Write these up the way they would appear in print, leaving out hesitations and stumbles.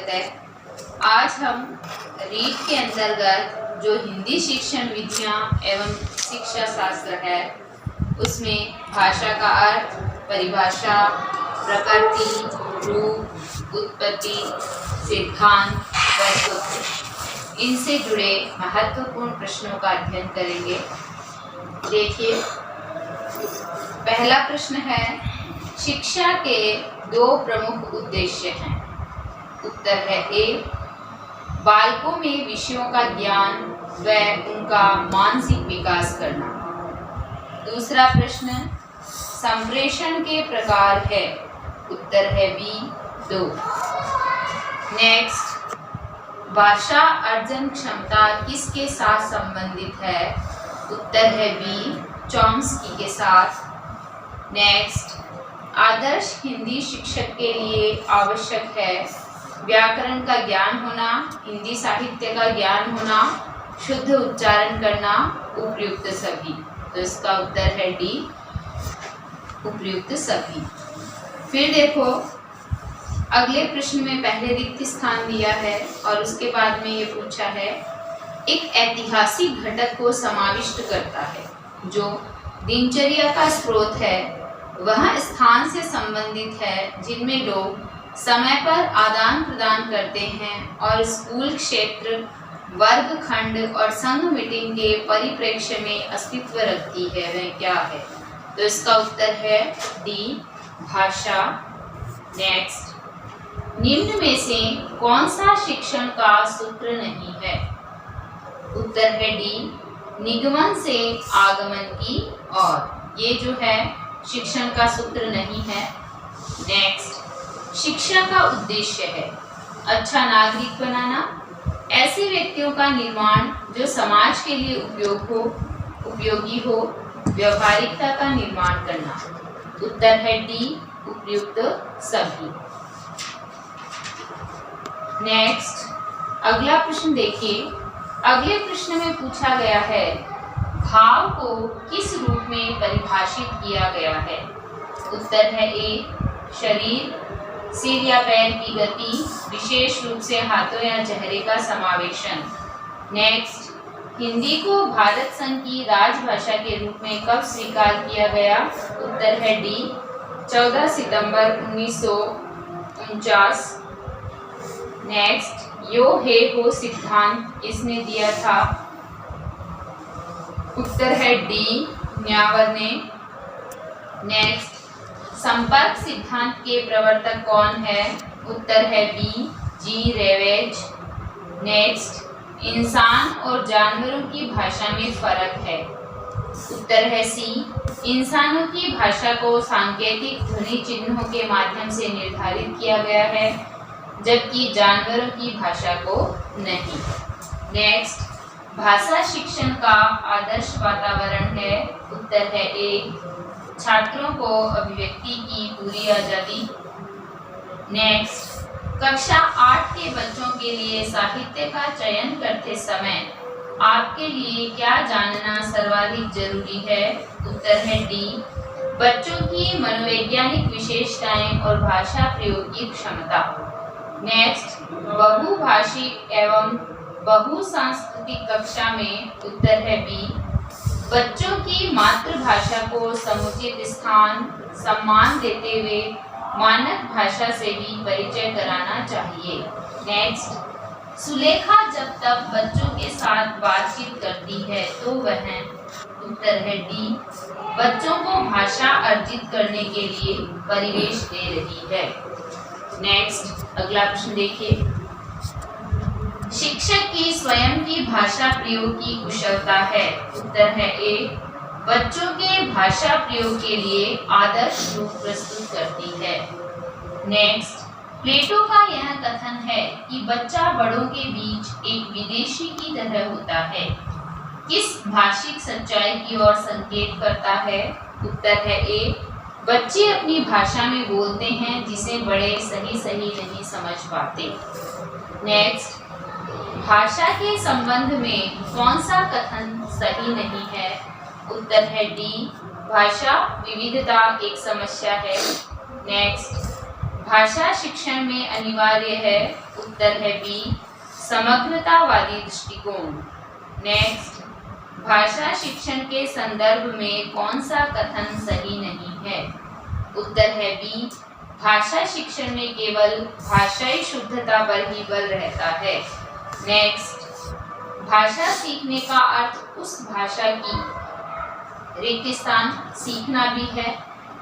स्वागत है। आज हम रीड के अंतर्गत जो हिंदी शिक्षण विधियाँ एवं शिक्षा शास्त्र है उसमें भाषा का अर्थ, परिभाषा, प्रकृति, रूप, उत्पत्ति, सिद्धांत व सूत्र, इनसे जुड़े महत्वपूर्ण प्रश्नों का अध्ययन करेंगे। देखिए, पहला प्रश्न है, शिक्षा के दो प्रमुख उद्देश्य हैं। उत्तर है ए, बालकों में विषयों का ज्ञान व उनका मानसिक विकास करना। दूसरा प्रश्न, संप्रेषण के प्रकार है। उत्तर है बी, 2। नेक्स्ट, भाषा अर्जन क्षमता किसके साथ संबंधित है। उत्तर है बी, चॉम्स्की के साथ। नेक्स्ट, आदर्श हिंदी शिक्षक के लिए आवश्यक है व्याकरण का ज्ञान होना, हिंदी साहित्य का ज्ञान होना, शुद्ध उच्चारण करना, उपयुक्त सभी। तो इसका उत्तर है डी, उपयुक्त सभी। फिर देखो, अगले प्रश्न में पहले रिक्त स्थान दिया है और उसके बाद में ये पूछा है, एक ऐतिहासिक घटक को समाविष्ट करता है जो दिनचर्या का स्रोत है, वह स्थान से संबंधित है जिनमें लोग समय पर आदान प्रदान करते हैं और स्कूल क्षेत्र, वर्ग खंड और संघ मीटिंग के परिप्रेक्ष्य में अस्तित्व रखती है, वह क्या है। तो इसका उत्तर है डी, भाषा। नेक्स्ट, निम्न में से कौन सा शिक्षण का सूत्र नहीं है। उत्तर है डी, निगमन से आगमन की और, ये जो है शिक्षण का सूत्र नहीं है। नेक्स्ट, शिक्षा का उद्देश्य है अच्छा नागरिक बनाना, ऐसे व्यक्तियों का निर्माण जो समाज के लिए उपयोगी हो, व्यवहारिकता का निर्माण करना। उत्तर है डी, उपयुक्त सभी। नेक्स्ट, अगला प्रश्न देखिए। अगले प्रश्न में पूछा गया है, भाव को किस रूप में परिभाषित किया गया है। उत्तर है ए, शरीर, सिर या पैर की गति, विशेष रूप से हाथों या चेहरे का समावेशन। नेक्स्ट, हिंदी को भारत संघ की राजभाषा के रूप में कब स्वीकार किया गया। उत्तर है डी, 14 सितंबर 1949। नेक्स्ट, यो हे हो सिद्धांत किसने दिया था। उत्तर है डी, न्यावर ने। नेक्स्ट, संपर्क सिद्धांत के प्रवर्तक कौन है। उत्तर है बी, जी रेवेज। नेक्स्ट, इंसान और जानवरों की भाषा में फर्क है। उत्तर है सी, इंसानों की भाषा को सांकेतिक ध्वनि चिन्हों के माध्यम से निर्धारित किया गया है, जबकि जानवरों की भाषा को नहीं। नेक्स्ट, भाषा शिक्षण का आदर्श वातावरण है। उत्तर है ए, छात्रों को अभिव्यक्ति की पूरी आजादी। नेक्स्ट, कक्षा 8 के बच्चों के लिए साहित्य का चयन करते समय आपके लिए क्या जानना सर्वाधिक जरूरी है। उत्तर है डी, बच्चों की मनोवैज्ञानिक विशेषताएं और भाषा प्रयोग की क्षमता। नेक्स्ट, बहुभाषिक एवं बहुसांस्कृतिक कक्षा में। उत्तर है बी, बच्चों की मातृभाषा को समुचित स्थान, सम्मान देते हुए मानक भाषा से भी परिचय कराना चाहिए। नेक्स्ट, सुलेखा जब तक बच्चों के साथ बातचीत करती है तो वह। उत्तर है डी, बच्चों को भाषा अर्जित करने के लिए परिवेश दे रही है। नेक्स्ट, अगला प्रश्न देखिए। शिक्षक की स्वयं की भाषा प्रयोग की कुशलता है। उत्तर है ए, बच्चों के भाषा प्रयोग के लिए आदर्श रूप प्रस्तुत करती है। नेक्स्ट, प्लेटो का यह कथन है कि बच्चा बड़ों के बीच एक विदेशी की तरह होता है, किस भाषिक सच्चाई की ओर संकेत करता है। उत्तर है ए, बच्चे अपनी भाषा में बोलते हैं जिसे बड़े सही नहीं समझ पाते। नेक्स्ट, भाषा के संबंध में कौन सा कथन सही नहीं है। उत्तर है डी, भाषा विविधता एक समस्या है। नेक्स्ट, भाषा शिक्षण में अनिवार्य है। उत्तर है बी समग्रतावादी दृष्टिकोण। नेक्स्ट, भाषा शिक्षण के संदर्भ में कौन सा कथन सही नहीं है? उत्तर है बी भाषा शिक्षण में केवल भाषाई शुद्धता पर ही बल रहता है। नेक्स्ट, भाषा सीखने का अर्थ उस भाषा की रिक्त स्थान सीखना भी है,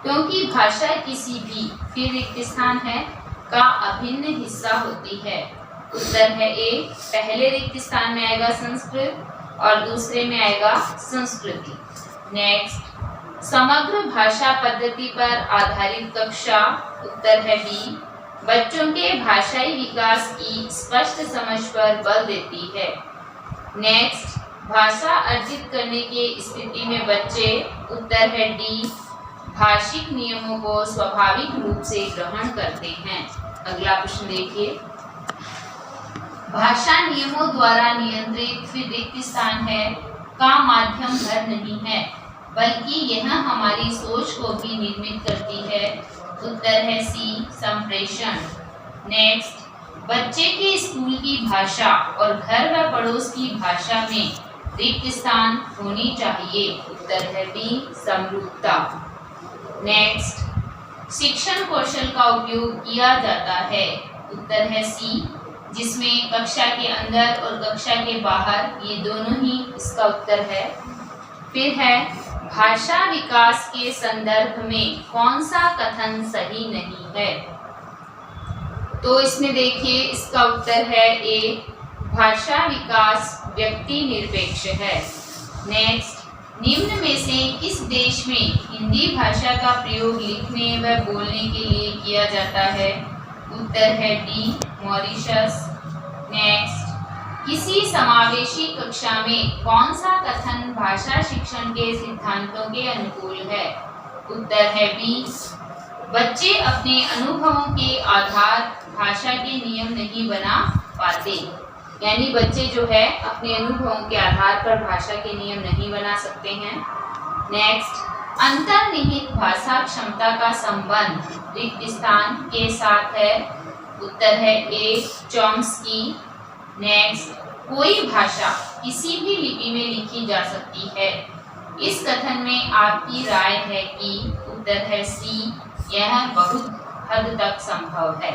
क्योंकि भाषा किसी भी फिर रिक्त स्थान है का अभिन्न हिस्सा होती है। उत्तर है ए पहले रिक्त स्थान में आएगा संस्कृत और दूसरे में आएगा संस्कृति। नेक्स्ट, समग्र भाषा पद्धति पर आधारित कक्षा। उत्तर है बी बच्चों के भाषाई विकास की स्पष्ट समझ पर बल देती है। नेक्स्ट, भाषा अर्जित करने की स्थिति में बच्चे। उत्तर है डी भाषिक नियमों को स्वाभाविक रूप से ग्रहण करते हैं। अगला प्रश्न देखिए, भाषा नियमों द्वारा नियंत्रित फिर रिक्त स्थान है का माध्यम घर नहीं है, बल्कि यह हमारी सोच को भी निर्मित करती है। उत्तर है सी संप्रेषण। नेक्स्ट, बच्चे के स्कूल की भाषा और घर व पड़ोस की भाषा में रिक्त स्थान होनी चाहिए। उत्तर है बी समरूपता। नेक्स्ट, शिक्षण कौशल का उपयोग किया जाता है। उत्तर है सी जिसमें कक्षा के अंदर और कक्षा के बाहर ये दोनों ही इसका उत्तर है। फिर है भाषा विकास के संदर्भ में कौन सा कथन सही नहीं है? तो इसमें देखिए इसका उत्तर है ए भाषा विकास व्यक्ति निरपेक्ष है। नेक्स्ट, निम्न में से किस देश में हिंदी भाषा का प्रयोग लिखने व बोलने के लिए किया जाता है? उत्तर है डी मॉरिशस। नेक्स्ट, किसी समावेशी कक्षा में कौन सा कथन भाषा शिक्षण के सिद्धांतों के अनुकूल है? उत्तर है बी बच्चे अपने अनुभवों के आधार भाषा के नियम नहीं बना पाते, यानी बच्चे जो है अपने अनुभवों के आधार पर भाषा के नियम नहीं बना सकते हैं। नेक्स्ट, अंतर्निहित भाषा क्षमता का संबंध रिक्त स्थान के साथ है। उत्तर है ए चॉम्स्की। नेक्स्ट, कोई भाषा किसी भी लिपि में लिखी जा सकती है, इस कथन में आपकी राय है कि? उत्तर है सी यह बहुत हद तक संभव है।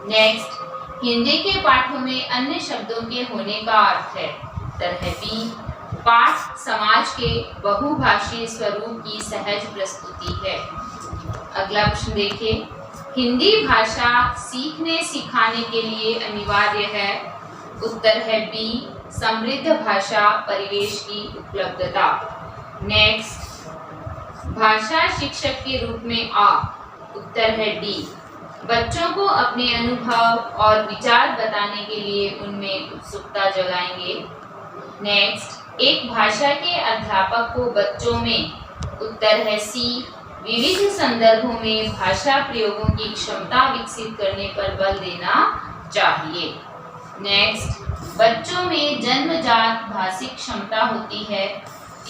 नेक्स्ट, हिंदी के पाठों में अन्य शब्दों के होने का अर्थ है। उत्तर है बी पाठ समाज के बहुभाषीय स्वरूप की सहज प्रस्तुति है। अगला प्रश्न देखिए, हिंदी भाषा सीखने सिखाने के लिए अनिवार्य है। उत्तर है बी समृद्ध भाषा परिवेश की उपलब्धता। नेक्स्ट, भाषा शिक्षक के रूप में आ। उत्तर है डी बच्चों को अपने अनुभव और विचार बताने के लिए उनमें उत्सुकता जगाएंगे। नेक्स्ट, एक भाषा के अध्यापक को बच्चों में। उत्तर है सी विविध संदर्भों में भाषा प्रयोगों की क्षमता विकसित करने पर बल देना चाहिए। नेक्स्ट, बच्चों में जन्मजात भाषिक क्षमता होती है,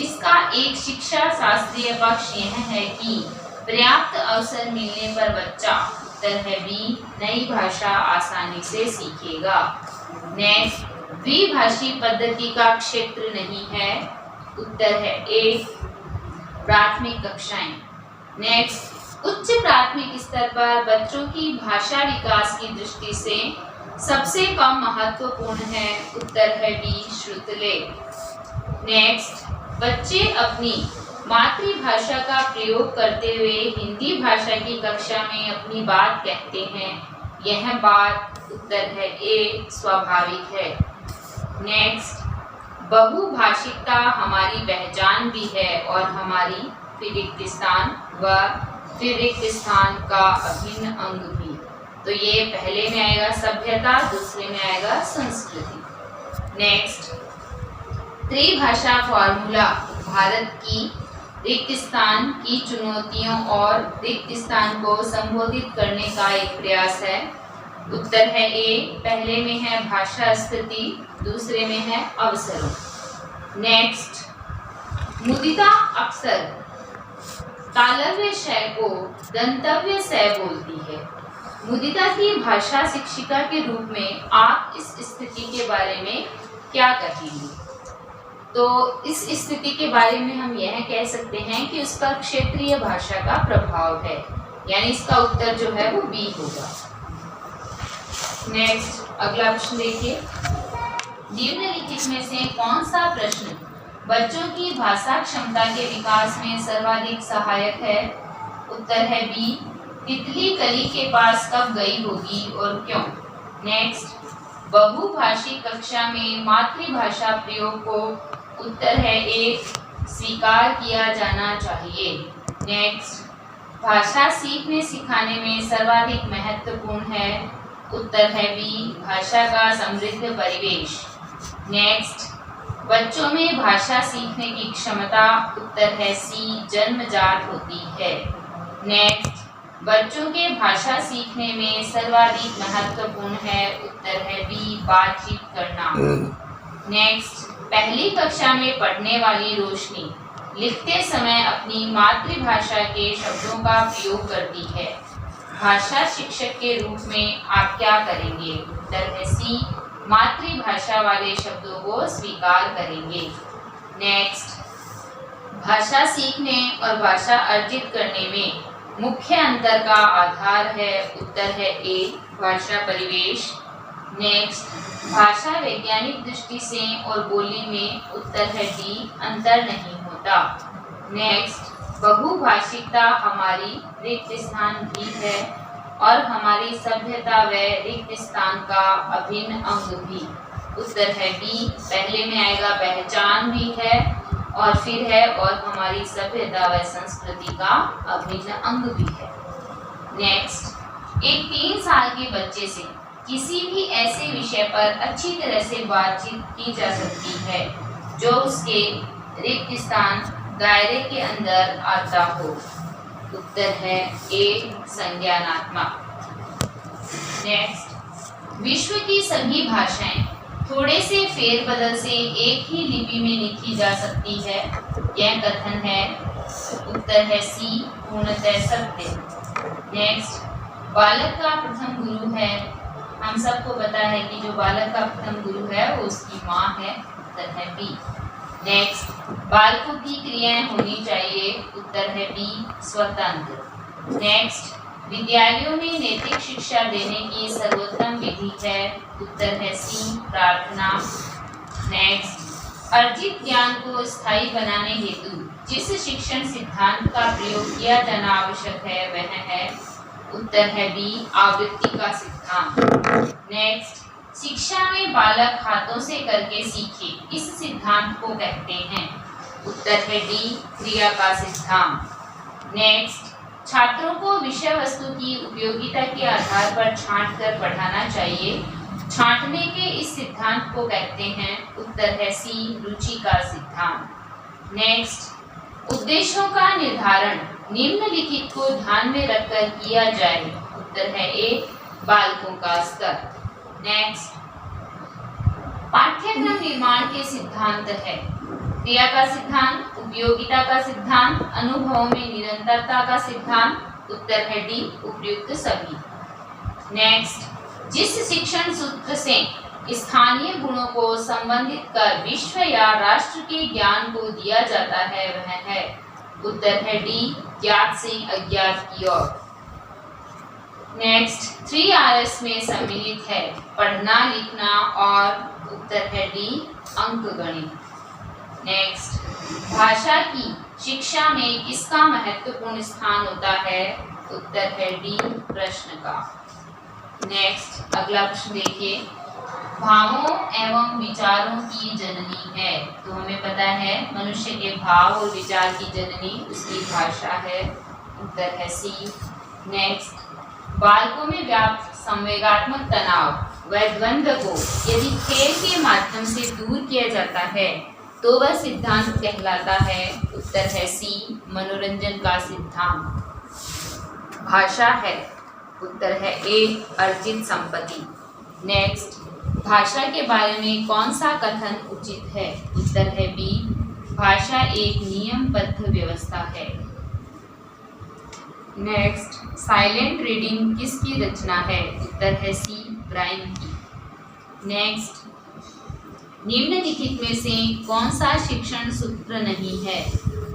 इसका एक शिक्षा शास्त्रीय पक्ष यह है कि पर्याप्त अवसर मिलने पर बच्चा। उत्तर है बी नई भाषा आसानी से सीखेगा। नेक्स्ट, द्विभाषी पद्धति का क्षेत्र नहीं है। उत्तर है ए प्राथमिक कक्षाएं। नेक्स्ट, उच्च प्राथमिक स्तर पर बच्चों की भाषा विकास की दृष्टि से सबसे कम महत्वपूर्ण है। उत्तर है बी श्रुतलेख। नेक्स्ट, बच्चे अपनी मातृभाषा का प्रयोग करते हुए हिंदी भाषा की कक्षा में अपनी बात कहते हैं, यह बात। उत्तर है ए स्वाभाविक है। नेक्स्ट, बहुभाषिकता हमारी पहचान भी है और हमारी रिक्त स्थान व रिक्त स्थान का अभिन्न अंग भी। तो ये पहले में आएगा सभ्यता, दूसरे में आएगा संस्कृति। नेक्स्ट, त्रिभाषा फॉर्मूला भारत की रिक्त स्थान की चुनौतियों और रिक्त स्थान को संबोधित करने का एक प्रयास है। उत्तर है ए पहले में है भाषा स्थिति, दूसरे में है अवसरों। नेक्स्ट, मुदिता अक्सर तालव्य श को दंतव्य स बोलती है, मुदिता की भाषा शिक्षिका के रूप में आप इस स्थिति के बारे में क्या कहेंगे? तो इस स्थिति के बारे में हम यह कह सकते हैं कि उसका क्षेत्रीय भाषा का प्रभाव है, यानी इसका उत्तर जो है वो बी होगा। नेक्स्ट अगला प्रश्न देखिए, निम्नलिखित में से कौन सा प्रश्न बच्चों की भाषा क्षमता के विकास में सर्वाधिक सहायक है? उत्तर है बी, तितली कली के पास कब गई होगी और क्यों? नेक्स्ट, बहुभाषी कक्षा में मातृभाषा प्रयोग को उत्तर है ए, स्वीकार किया जाना चाहिए। नेक्स्ट, भाषा सीखने सिखाने में सर्वाधिक महत्वपूर्ण है? उत्तर है बी, भाषा का समृद्ध परिवेश। नेक्स्ट, बच्चों में भाषा सीखने की क्षमता उत्तर है सी, जन्मजात होती है। नेक्स्ट, बच्चों के भाषा सीखने में सर्वाधिक महत्वपूर्ण है? उत्तर है बी, बातचीत करना। नेक्स्ट, पहली कक्षा में पढ़ने वाली रोशनी लिखते समय अपनी मातृभाषा के शब्दों का प्रयोग करती है, भाषा शिक्षक के रूप में आप क्या करेंगे? उत्तर है सी, मातृभाषा वाले शब्दों को स्वीकार करेंगे। नेक्स्ट, भाषा सीखने और भाषा अर्जित करने में मुख्य अंतर का आधार है? उत्तर है ए, भाषा परिवेश। नेक्स्ट, भाषा वैज्ञानिक दृष्टि से और बोली में उत्तर है डी, अंतर नहीं होता। नेक्स्ट, बहुभाषिकता हमारी रिक्त स्थान भी है और हमारी सभ्यता व रिक्त स्थान का अभिन्न अंग भी। उत्तर है बी, पहले में आएगा पहचान भी है और फिर है और हमारी सभ्यता व संस्कृति का अभिन्न अंग भी है। नेक्स्ट, एक 3 साल के बच्चे से किसी भी ऐसे विषय पर अच्छी तरह से बातचीत की जा सकती है जो उसके रिक्त स्थान दायरे के अंदर आता हो। उत्तर है ए, संज्ञानात्मक। नेक्स्ट, विश्व की सभी भाषाएं थोड़े से फेरबदल से एक ही लिपि में लिखी जा सकती है, यह कथन है? उत्तर है सी, पूर्णतः सत्य। नेक्स्ट, बालक का प्रथम गुरु है? हम सबको पता है कि जो बालक का प्रथम गुरु है वो उसकी माँ है। उत्तर है बी। नेक्स्ट, बालकों की क्रियाएं होनी चाहिए? उत्तर है बी, स्वतंत्र। नेक्स्ट, विद्यालयों में नैतिक शिक्षा देने की सर्वोत्तम विधि है? उत्तर है सी, प्रार्थना। नेक्स्ट, अर्जित ज्ञान को स्थायी बनाने हेतु जिस शिक्षण सिद्धांत का प्रयोग किया जाना आवश्यक है वह है? उत्तर है बी, आवृत्ति का सिद्धांत। नेक्स्ट, शिक्षा में बालक हाथों से करके सीखे, इस सिद्धांत को कहते हैं? उत्तर है डी, क्रिया का सिद्धांत। नेक्स्ट, छात्रों को विषय वस्तु की उपयोगिता के आधार पर छांट कर पढ़ाना चाहिए, छांटने के इस सिद्धांत को कहते हैं? उत्तर है सी, रुचि का सिद्धांत। नेक्स्ट, उद्देश्यों का निर्धारण निम्नलिखित को ध्यान में रखकर किया जाए? उत्तर है ए, बालकों का स्तर। नेक्स्ट, पाठ्यक्रम निर्माण के सिद्धांत है? क्रिया का सिद्धांत, उपयोगिता का सिद्धांत, अनुभवों में निरंतरता का सिद्धांत। उत्तर है डी, उपयुक्त सभी। नेक्स्ट, जिस शिक्षण सूत्र से स्थानीय गुणों को संबंधित कर विश्व या राष्ट्र के ज्ञान को दिया जाता है वह है? उत्तर है डी, ज्ञात से अज्ञात की ओर। नेक्स्ट, 3 Rs में सम्मिलित है? पढ़ना, लिखना और उत्तर है डी, अंकगणित। नेक्स्ट, भाषा की शिक्षा में किसका महत्वपूर्ण स्थान होता है? उत्तर है डी, प्रश्न का। नेक्स्ट, अगला प्रश्न देखिए, भावों एवं विचारों की जननी है? तो हमें पता है मनुष्य के भाव और विचार की जननी उसकी भाषा है। उत्तर है सी। नेक्स्ट, बालकों में व्याप्त संवेगात्मक तनाव व द्वंद्व को यदि खेल के माध्यम से दूर किया जाता है तो वह सिद्धांत कहलाता है? उत्तर है सी, मनोरंजन का सिद्धांत। भाषा है? उत्तर है ए, अर्जित संपत्ति। नेक्स्ट, भाषा के बारे में कौन सा कथन उचित है? उत्तर है बी, भाषा एक नियमबद्ध व्यवस्था है। नेक्स्ट, साइलेंट रीडिंग किसकी रचना है? उत्तर है सी, ब्रायन की। नेक्स्ट, निम्नलिखित में से कौन सा शिक्षण सूत्र नहीं है?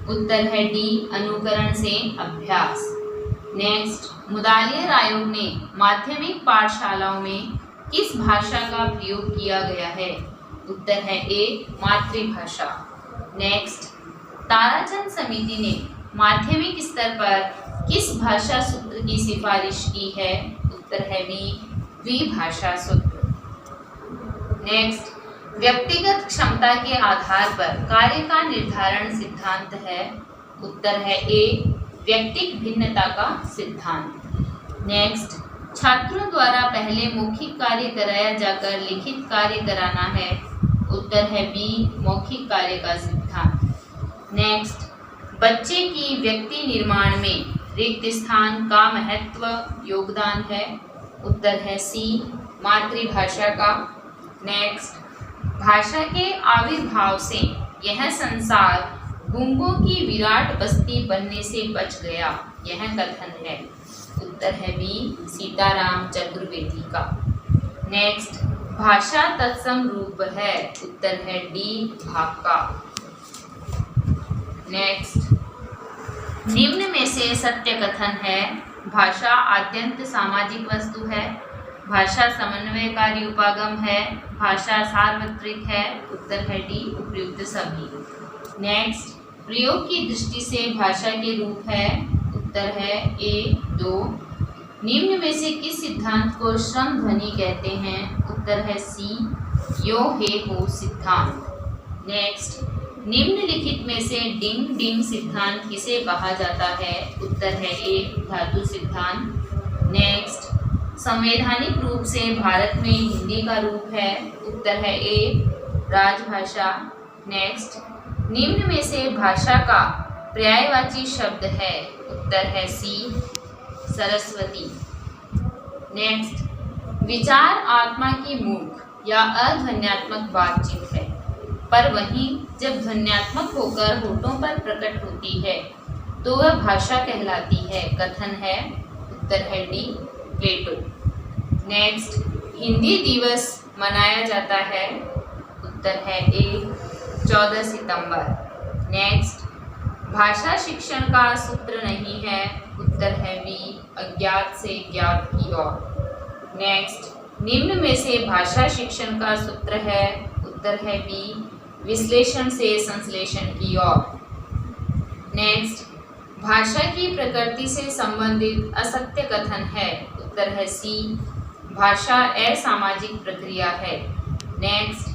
उत्तर है डी, अनुकरण से अभ्यास। नेक्स्ट, मुदालियर आयोग ने माध्यमिक पाठशालाओं में किस भाषा का प्रयोग किया गया है? उत्तर है ए, मातृभाषा। नेक्स्ट, ताराचंद समिति ने माध्यमिक स्तर पर किस भाषा सूत्र की सिफारिश की है? उत्तर है बी, द्विभाषा सूत्र। नेक्स्ट, व्यक्तिगत क्षमता के आधार पर कार्य का निर्धारण सिद्धांत है? उत्तर है ए, व्यक्तिक भिन्नता का सिद्धांत। नेक्स्ट, छात्रों द्वारा पहले मौखिक कार्य कराया जाकर लिखित कार्य कराना है? उत्तर है बी, मौखिक कार्य का सिद्धांत। नेक्स्ट, बच्चे की व्यक्ति निर्माण में रिक्त स्थान का महत्व योगदान है? उत्तर है सी, मातृभाषा का। नेक्स्ट, भाषा के आविर्भाव से यह संसार गूंगों की विराट बस्ती बनने से बच गया, यह कथन है? उत्तर है बी, सीताराम चतुर्वेदी का। नेक्स्ट, भाषा तत्सम रूप है? उत्तर है डी, भाग का। नेक्स्ट, निम्न में से सत्य कथन है? भाषा आद्यंत सामाजिक वस्तु है, भाषा समन्वयकारी उपागम है, भाषा सार्वत्रिक है? उत्तर है डी, उपयुक्त सभी। नेक्स्ट, प्रयोग की दृष्टि से भाषा के रूप है? उत्तर है ए, दो। निम्न में से किस सिद्धांत को श्रम ध्वनि कहते हैं? उत्तर है सी, यो हे हो सिद्धांत। नेक्स्ट, निम्नलिखित में से डिंग डिंग सिद्धांत किसे कहा जाता है? उत्तर है ए, धातु सिद्धांत। नेक्स्ट, संवैधानिक रूप से भारत में हिंदी का रूप है? उत्तर है ए, राजभाषा। नेक्स्ट, निम्न में से भाषा का पर्यायवाची शब्द है? उत्तर है सी, सरस्वती। नेक्स्ट, विचार आत्मा की मूक या अध्वन्यात्मक बातचीत है, पर वहीं जब ध्वन्यात्मक होकर होठों पर प्रकट होती है तो वह भाषा कहलाती है, कथन है? उत्तर है डी, प्लेटो। नेक्स्ट, हिंदी दिवस मनाया जाता है? उत्तर है ए, 14 सितंबर। नेक्स्ट, भाषा शिक्षण का सूत्र नहीं है? उत्तर है बी, अज्ञात से ज्ञात की ओर। नेक्स्ट, निम्न में से भाषा शिक्षण का सूत्र है? उत्तर है बी, विश्लेषण से संश्लेषण की ओर। नेक्स्ट, भाषा की प्रकृति से संबंधित असत्य कथन है? उत्तर है सी, भाषा असामाजिक प्रक्रिया है। नेक्स्ट,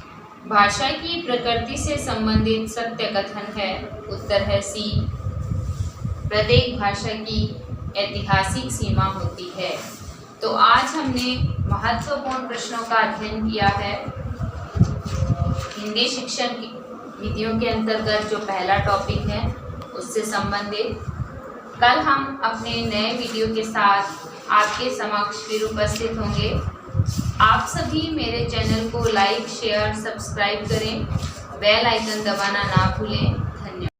भाषा की प्रकृति से संबंधित सत्य कथन है? उत्तर है सी, प्रत्येक भाषा की ऐतिहासिक सीमा होती है। तो आज हमने महत्वपूर्ण प्रश्नों का अध्ययन किया है। हिंदी शिक्षण की विधियों के अंतर्गत जो पहला टॉपिक है उससे संबंधित। कल हम अपने नए वीडियो के साथ आपके समक्ष फिर उपस्थित होंगे। आप सभी मेरे चैनल को लाइक, शेयर, सब्सक्राइब करें, बेल आइकन दबाना ना भूलें। धन्यवाद।